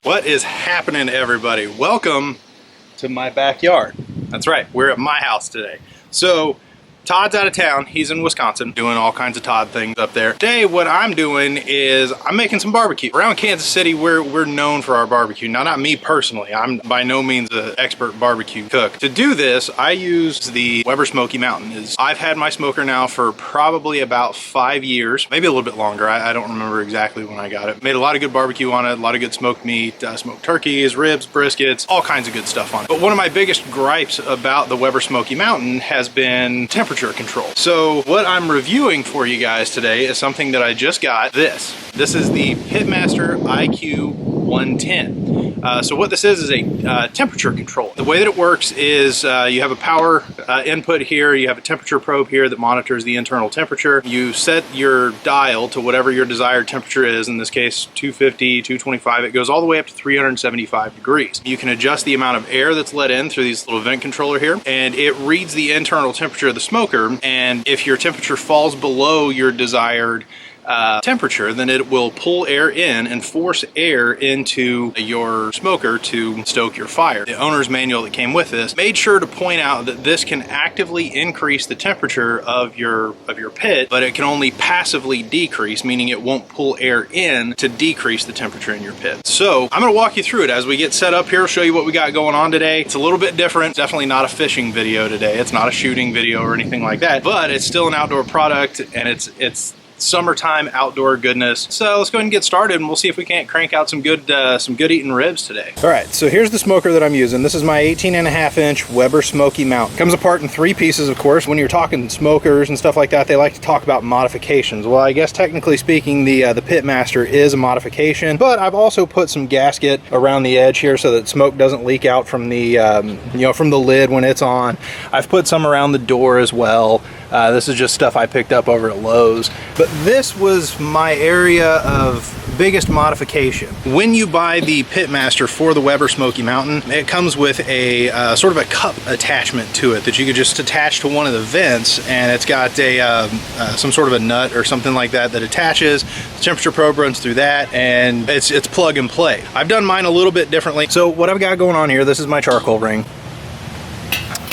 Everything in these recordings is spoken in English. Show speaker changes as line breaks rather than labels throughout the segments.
What is happening, everybody? Welcome to my backyard. That's right, we're at my house today. So Todd's out of town. He's in Wisconsin doing all kinds of Todd things up there. Today, what I'm doing is I'm making some barbecue. Around Kansas City, we're known for our barbecue. Now, not me personally. I'm by no means an expert barbecue cook. To do this, I used the Weber Smoky Mountain. I've had my smoker now for probably about 5 years, maybe a little bit longer. I don't remember exactly when I got it. Made a lot of good barbecue on it, a lot of good smoked meat, smoked turkeys, ribs, briskets, all kinds of good stuff on it. But one of my biggest gripes about the Weber Smoky Mountain has been temperature control. So what I'm reviewing for you guys today is something that I just got. This is the Pitmaster IQ110. So what this is a temperature control. The way that it works is you have a power input here, you have a temperature probe here that monitors the internal temperature. You set your dial to whatever your desired temperature is, in this case 250, 225, it goes all the way up to 375 degrees. You can adjust the amount of air that's let in through these little vent controller here, and it reads the internal temperature of the smoker, and if your temperature falls below your desired temperature, then it will pull air in and force air into your smoker to stoke your fire. The owner's manual that came with this made sure to point out that this can actively increase the temperature of your pit, but it can only passively decrease, meaning it won't pull air in to decrease the temperature in your pit. So I'm going to walk you through it as we get set up here, show you what we got going on today. It's a little bit different. Definitely not a fishing video today. It's not a shooting video or anything like that, but it's still an outdoor product, and it's summertime outdoor goodness. So let's go ahead and get started, and we'll see if we can't crank out some good eating ribs today. All right, so here's the smoker that I'm using. This is my 18.5-inch Weber Smoky Mountain. Comes apart in 3 pieces, of course. When you're talking smokers and stuff like that, they like to talk about modifications. Well, I guess technically speaking, the Pitmaster is a modification, but I've also put some gasket around the edge here so that smoke doesn't leak out from the from the lid when it's on. I've put some around the door as well. This is just stuff I picked up over at Lowe's. But this was my area of biggest modification. When you buy the Pitmaster for the Weber Smoky Mountain, it comes with a sort of a cup attachment to it that you could just attach to one of the vents, and it's got a some sort of a nut or something like that that attaches. The temperature probe runs through that, and it's plug and play. I've done mine a little bit differently. So what I've got going on here, this is my charcoal ring.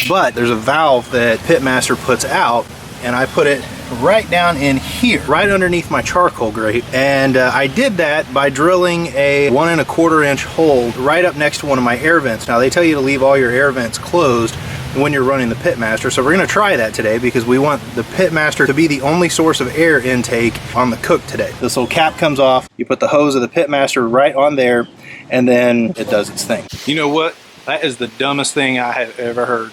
But there's a valve that Pitmaster puts out, and I put it right down in here, right underneath my charcoal grate. And I did that by drilling a 1 1/4 inch hole right up next to one of my air vents. Now, they tell you to leave all your air vents closed when you're running the Pitmaster, so we're going to try that today because we want the Pitmaster to be the only source of air intake on the cook today. This little cap comes off, you put the hose of the Pitmaster right on there, and then it does its thing. You know what? That is the dumbest thing I have ever heard.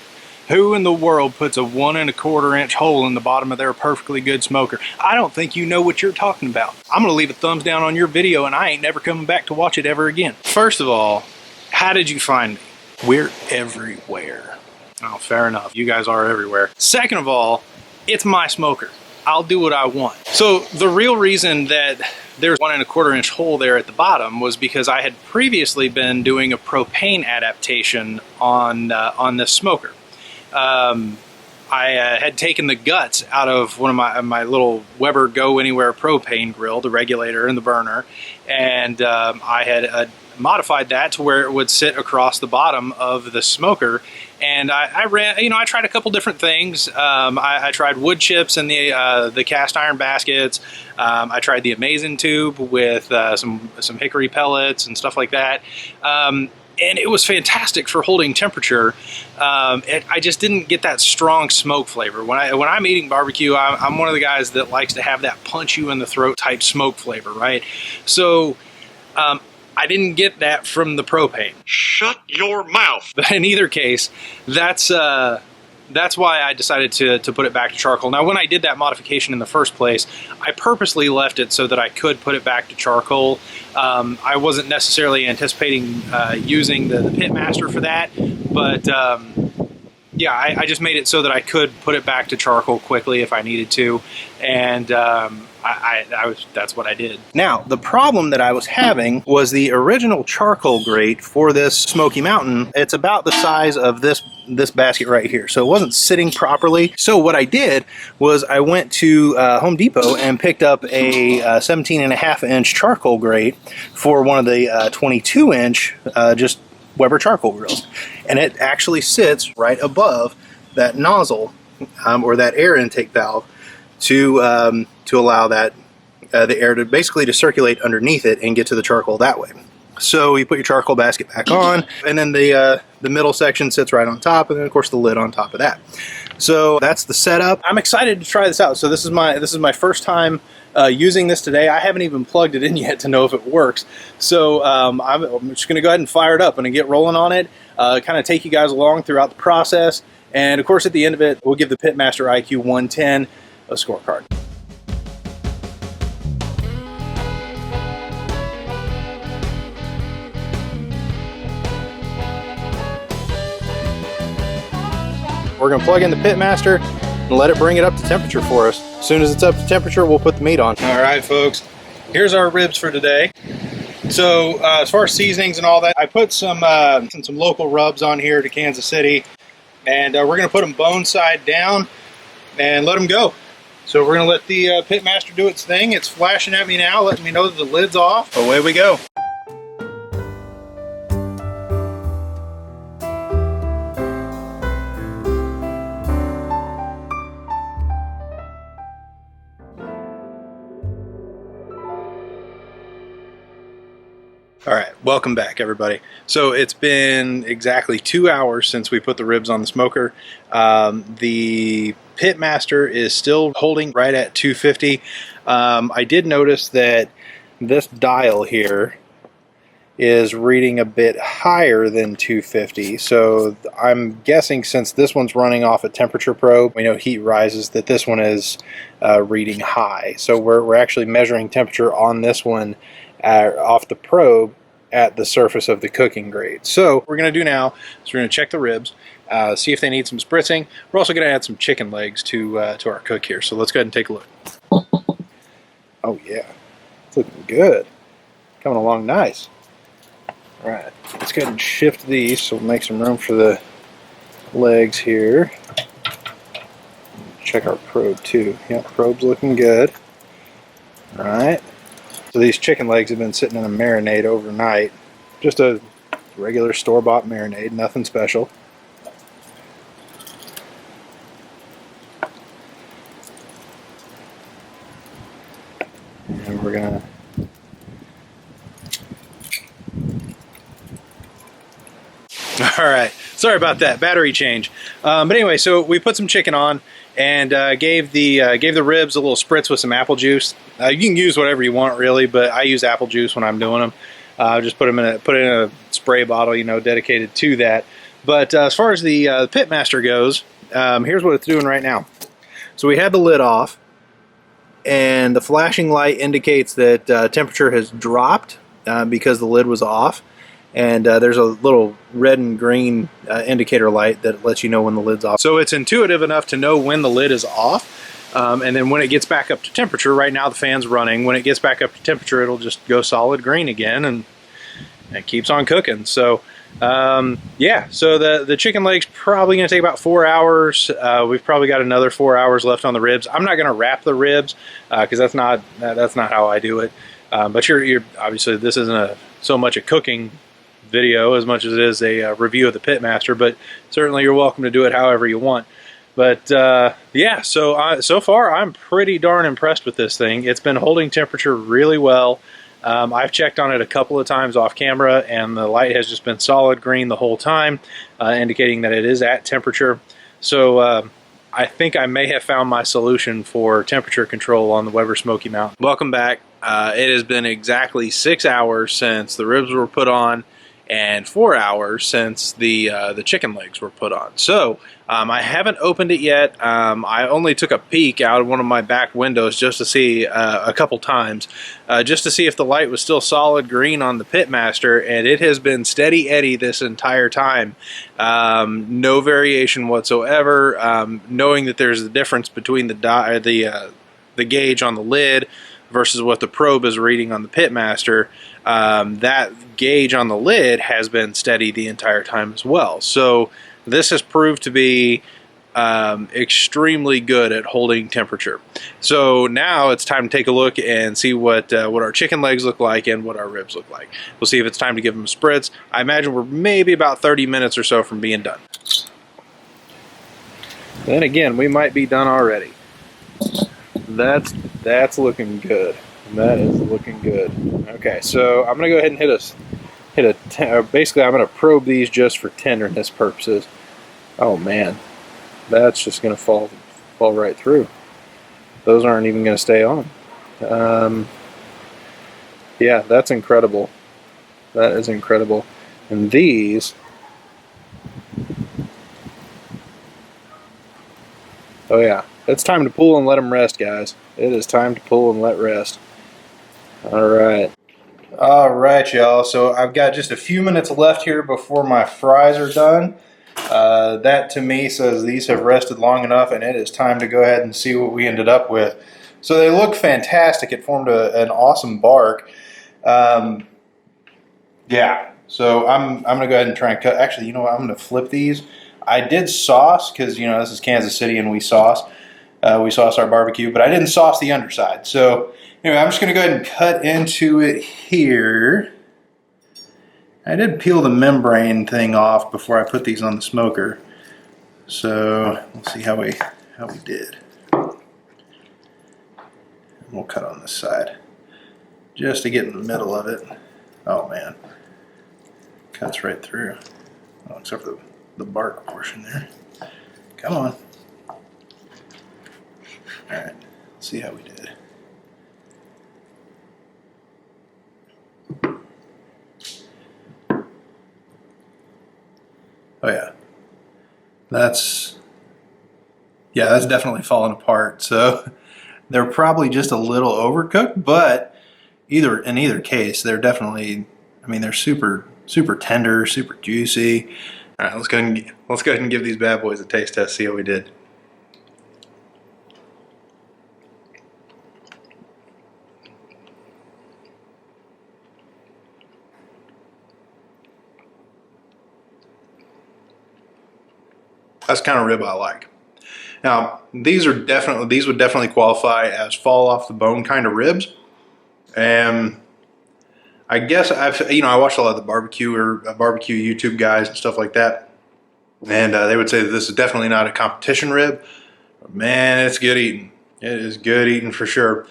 Who in the world puts a 1 1/4 inch hole in the bottom of their perfectly good smoker? I don't think you know what you're talking about. I'm gonna leave a thumbs down on your video, and I ain't never coming back to watch it ever again. First of all, how did you find me? We're everywhere. Oh, fair enough. You guys are everywhere. Second of all, it's my smoker. I'll do what I want. So the real reason that there's 1 1/4 inch hole there at the bottom was because I had previously been doing a propane adaptation on this smoker. I had taken the guts out of one of my little Weber Go Anywhere propane grill, the regulator and the burner, and I had modified that to where it would sit across the bottom of the smoker. And I ran, I tried a couple different things. I tried wood chips and the cast iron baskets. I tried the Amazing tube with some hickory pellets and stuff like that. And it was fantastic for holding temperature. I just didn't get that strong smoke flavor. When I'm eating barbecue, I'm one of the guys that likes to have that punch you in the throat type smoke flavor, right? So I didn't get that from the propane.
Shut your mouth.
But in either case, that's why I decided to put it back to charcoal. Now, when I did that modification in the first place, I purposely left it so that I could put it back to charcoal. I wasn't necessarily anticipating using the Pitmaster for that, but yeah, I just made it so that I could put it back to charcoal quickly if I needed to. And that's what I did. Now, the problem that I was having was the original charcoal grate for this Smoky Mountain. It's about the size of this basket right here, so it wasn't sitting properly. So what I did was I went to Home Depot and picked up a 17.5-inch charcoal grate for one of the 22-inch just Weber charcoal grills, and it actually sits right above that nozzle or that air intake valve to allow that the air to basically to circulate underneath it and get to the charcoal that way. So you put your charcoal basket back on, and then the middle section sits right on top, and then of course the lid on top of that. So that's the setup. I'm excited to try this out. So this is my first time using this today. I haven't even plugged it in yet to know if it works. So I'm just going to go ahead and fire it up and get rolling on it. Kind of take you guys along throughout the process, and of course at the end of it, we'll give the Pitmaster IQ110 a scorecard. We're going to plug in the Pitmaster and let it bring it up to temperature for us. As soon as it's up to temperature, we'll put the meat on. All right, folks, here's our ribs for today. So as far as seasonings and all that, I put some local rubs on here to Kansas City, and we're going to put them bone side down and let them go. So we're going to let the Pitmaster do its thing. It's flashing at me now, letting me know that the lid's off. Away we go. All right, welcome back, everybody. So it's been exactly 2 hours since we put the ribs on the smoker. The Pitmaster is still holding right at 250. I did notice that this dial here is reading a bit higher than 250. So I'm guessing since this one's running off a temperature probe, we know heat rises, that this one is reading high. So we're actually measuring temperature on this one off the probe at the surface of the cooking grate. So what we're going to do now is we're going to check the ribs, see if they need some spritzing. We're also going to add some chicken legs to our cook here. So let's go ahead and take a look. Oh yeah, it's looking good. Coming along nice. All right, let's go ahead and shift these so we'll make some room for the legs here. Check our probe too. Yep, probe's looking good. All right. So these chicken legs have been sitting in a marinade overnight. Just a regular store-bought marinade, nothing special. And we're gonna all right, sorry about that battery change. But anyway, so we put some chicken on and gave the ribs a little spritz with some apple juice. You can use whatever you want, really, but I use apple juice when I'm doing them. Just put it in a spray bottle, you know, dedicated to that. But as far as the Pitmaster goes, here's what it's doing right now. So we had the lid off, and the flashing light indicates that temperature has dropped because the lid was off. And there's a little red and green indicator light that lets you know when the lid's off. So it's intuitive enough to know when the lid is off. And then when it gets back up to temperature, right now the fan's running, when it gets back up to temperature, it'll just go solid green again, and it keeps on cooking. So yeah, so the chicken leg's probably going to take about 4 hours. We've probably got another 4 hours left on the ribs. I'm not going to wrap the ribs because that's not how I do it. But you're obviously, this isn't so much a cooking video as much as it is a review of the Pitmaster, but certainly you're welcome to do it however you want. But yeah, so far I'm pretty darn impressed with this thing. It's been holding temperature really well. I've checked on it a couple of times off camera, and the light has just been solid green the whole time, indicating that it is at temperature. So I think I may have found my solution for temperature control on the Weber Smoky Mountain. Welcome back. It has been exactly 6 hours since the ribs were put on, and 4 hours since the chicken legs were put on. So I haven't opened it yet. I only took a peek out of one of my back windows just to see a couple times, just to see if the light was still solid green on the Pitmaster, and it has been steady Eddie this entire time. No variation whatsoever. Knowing that there's a difference between the the gauge on the lid versus what the probe is reading on the Pitmaster, that gauge on the lid has been steady the entire time as well. So this has proved to be extremely good at holding temperature. So now it's time to take a look and see what our chicken legs look like and what our ribs look like. We'll see if it's time to give them spritz. I imagine we're maybe about 30 minutes or so from being done. Then again, we might be done already. That's looking good. That is looking good. Okay, so I'm gonna go ahead and basically I'm gonna probe these just for tenderness purposes. Oh man, that's just gonna fall right through. Those aren't even gonna stay on. Yeah, that's incredible. That is incredible. And these, oh yeah, it's time to pull and let them rest, guys. It is time to pull and let rest. Alright, y'all. So I've got just a few minutes left here before my fries are done. That to me says these have rested long enough, and it is time to go ahead and see what we ended up with. So they look fantastic. It formed an awesome bark. Yeah, so I'm going to go ahead and try and cut. Actually, you know what? I'm going to flip these. I did sauce because, you know, this is Kansas City and we sauce. We sauce our barbecue, but I didn't sauce the underside. So anyway, I'm just going to go ahead and cut into it here. I did peel the membrane thing off before I put these on the smoker. So let's see how we did. We'll cut on this side just to get in the middle of it. Oh man, cuts right through. Oh, except for the bark portion there. Come on. All right, let's see how we did. Oh yeah, that's definitely falling apart. So they're probably just a little overcooked, but in either case, they're definitely, I mean, they're super tender, super juicy. All right, let's go ahead and give these bad boys a taste test, see how we did. That's the kind of rib I like. Now, these would definitely qualify as fall off the bone kind of ribs. And I guess I watched a lot of the barbecue YouTube guys and stuff like that. And they would say that this is definitely not a competition rib. But man, it's good eating. It is good eating for sure.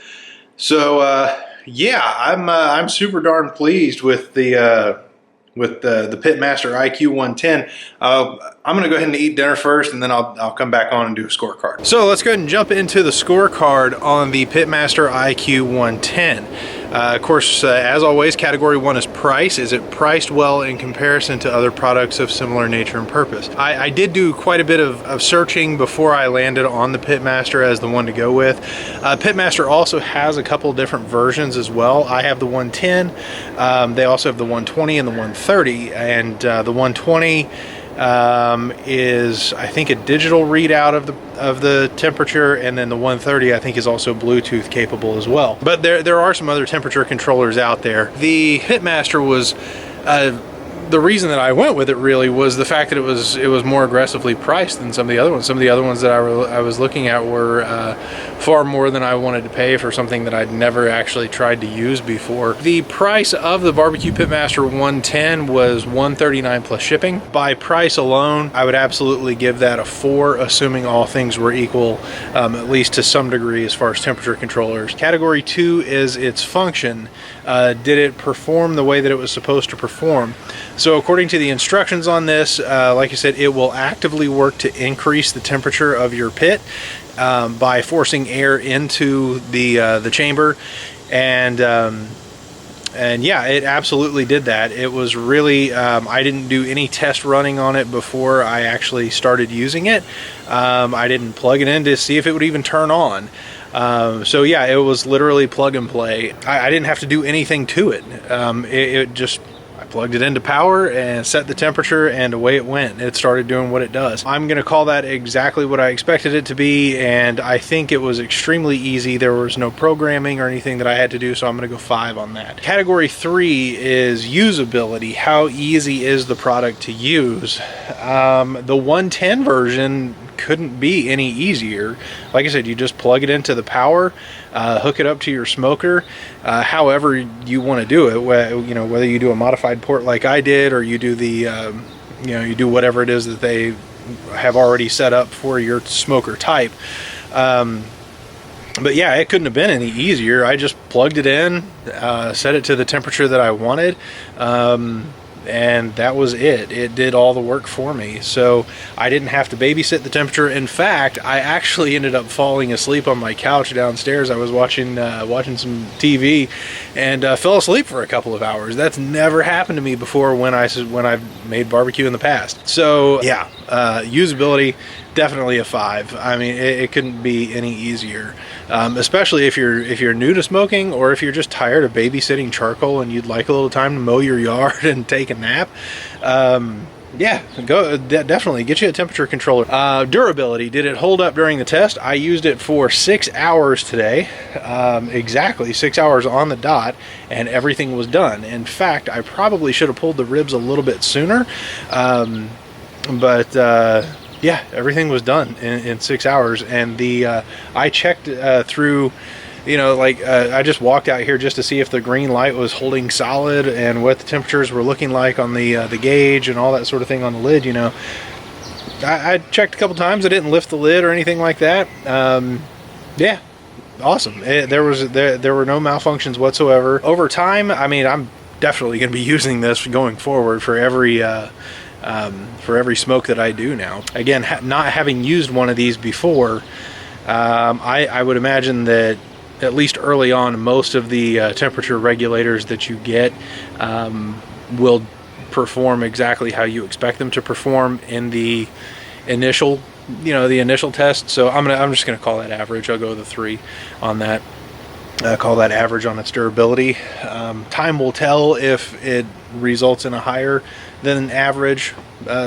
So yeah, I'm super darn pleased with the Pitmaster IQ110. I'm going to go ahead and eat dinner first, and then I'll come back on and do a scorecard. So let's go ahead and jump into the scorecard on the Pitmaster IQ110. Of course, as always, category 1 is price. Is it priced well in comparison to other products of similar nature and purpose? I did do quite a bit of searching before I landed on the Pitmaster as the one to go with. Pitmaster also has a couple different versions as well. I have the 110. They also have the 120 and the 130, and the 120 is, I think, a digital readout of the temperature, and then the 130 I think is also Bluetooth capable as well. But there are some other temperature controllers out there. The Pitmaster was the reason that I went with it really was the fact that it was more aggressively priced than some of the other ones. Some of the other ones that I was looking at were far more than I wanted to pay for something that I'd never actually tried to use before. The price of the Barbecue Pitmaster 110 was $139 plus shipping. By price alone, I would absolutely give that a 4, assuming all things were equal, at least to some degree as far as temperature controllers. Category 2 is its function. Did it perform the way that it was supposed to perform? So according to the instructions on this, like I said, it will actively work to increase the temperature of your pit by forcing air into the chamber, and yeah, it absolutely did that. It was really, I didn't do any test running on it before I actually started using it. I didn't plug it in to see if it would even turn on. So yeah, it was literally plug and play. I didn't have to do anything to it. It just plugged it into power and set the temperature, and away it went. It started doing what it does. I'm gonna call that exactly what I expected it to be, and I think it was extremely easy. There was no programming or anything that I had to do, so I'm gonna go 5 on that. Category 3 is usability. How easy is the product to use? The 110 version couldn't be any easier. Like I said, you just plug it into the power, hook it up to your smoker, however you want to do it. Whether you do a modified port like I did, or you do the, you do whatever it is that they have already set up for your smoker type. But yeah, it couldn't have been any easier. I just plugged it in, set it to the temperature that I wanted, and that was it. It did all the work for me. So I didn't have to babysit the temperature. In fact, I actually ended up falling asleep on my couch downstairs. I was watching some TV and fell asleep for a couple of hours. That's never happened to me before when I've made barbecue in the past. So yeah, usability, definitely a 5. I mean, it couldn't be any easier, especially if you're new to smoking, or if you're just tired of babysitting charcoal and you'd like a little time to mow your yard and take a nap. Yeah, definitely get you a temperature controller. Durability, did it hold up during the test? I used it for 6 hours today, exactly 6 hours on the dot, and everything was done. In fact, I probably should have pulled the ribs a little bit sooner, but yeah, everything was done in 6 hours. And I checked through, I just walked out here just to see if the green light was holding solid and what the temperatures were looking like on the gauge and all that sort of thing on the lid. I checked a couple times. I didn't lift the lid or anything like that. Yeah, awesome. There were no malfunctions whatsoever. Over time, I mean, I'm definitely going to be using this going forward for every smoke that I do now. Again, not having used one of these before, I would imagine that at least early on, most of the temperature regulators that you get will perform exactly how you expect them to perform in the initial test. So I'm just gonna call that average. I'll go with a 3 on that. Call that average on its durability. Time will tell if it results in a higher than average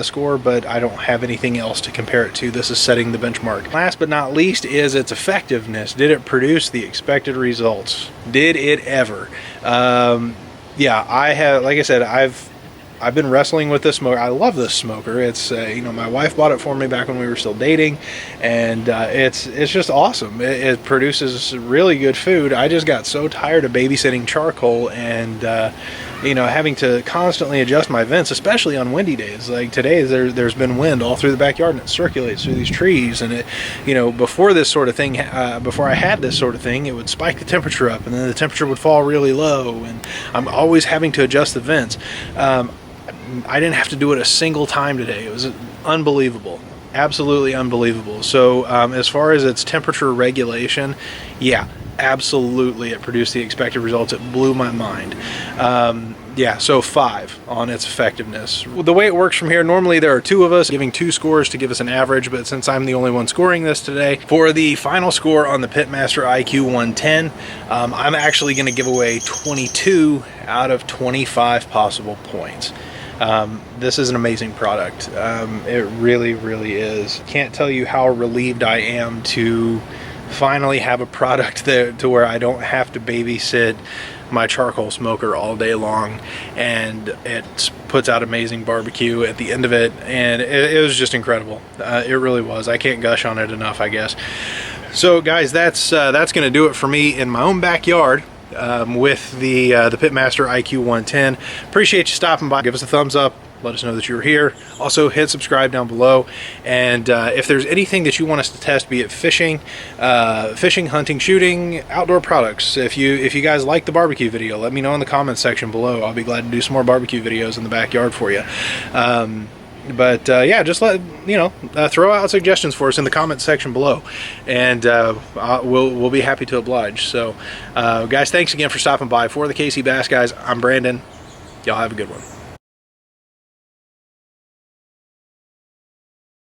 score, but I don't have anything else to compare it to. This is setting the benchmark. Last but not least is its effectiveness. Did it produce the expected results? Did it ever? Yeah, I have. Like I said, I've been wrestling with this smoker. I love this smoker. It's my wife bought it for me back when we were still dating, and it's just awesome. It produces really good food. I just got so tired of babysitting charcoal and having to constantly adjust my vents, especially on windy days. Like today, there's been wind all through the backyard, and it circulates through these trees. And before this sort of thing, before I had this sort of thing, it would spike the temperature up, and then the temperature would fall really low, and I'm always having to adjust the vents. I didn't have to do it a single time today. It was unbelievable, absolutely unbelievable. So as far as its temperature regulation, yeah, absolutely, it produced the expected results. It blew my mind. Yeah, so 5 on its effectiveness. The way it works from here, normally there are 2 of us giving 2 scores to give us an average, but since I'm the only one scoring this today, for the final score on the Pitmaster IQ110, I'm actually going to give away 22 out of 25 possible points. This is an amazing product. It really, really is. Can't tell you how relieved I am to finally have a product to where I don't have to babysit my charcoal smoker all day long, and it puts out amazing barbecue at the end of it, and it was just incredible. It really was. I can't gush on it enough, I guess. So guys, that's gonna do it for me in my own backyard. With the Pitmaster IQ110. Appreciate you stopping by. Give us a thumbs up. Let us know that you were here. Also, hit subscribe down below. And if there's anything that you want us to test, be it fishing, hunting, shooting, outdoor products, if you guys like the barbecue video, let me know in the comments section below. I'll be glad to do some more barbecue videos in the backyard for you. But yeah, just throw out suggestions for us in the comments section below, and we'll be happy to oblige. So guys, thanks again for stopping by. For the KC Bass Guys, I'm Brandon. Y'all have a good one.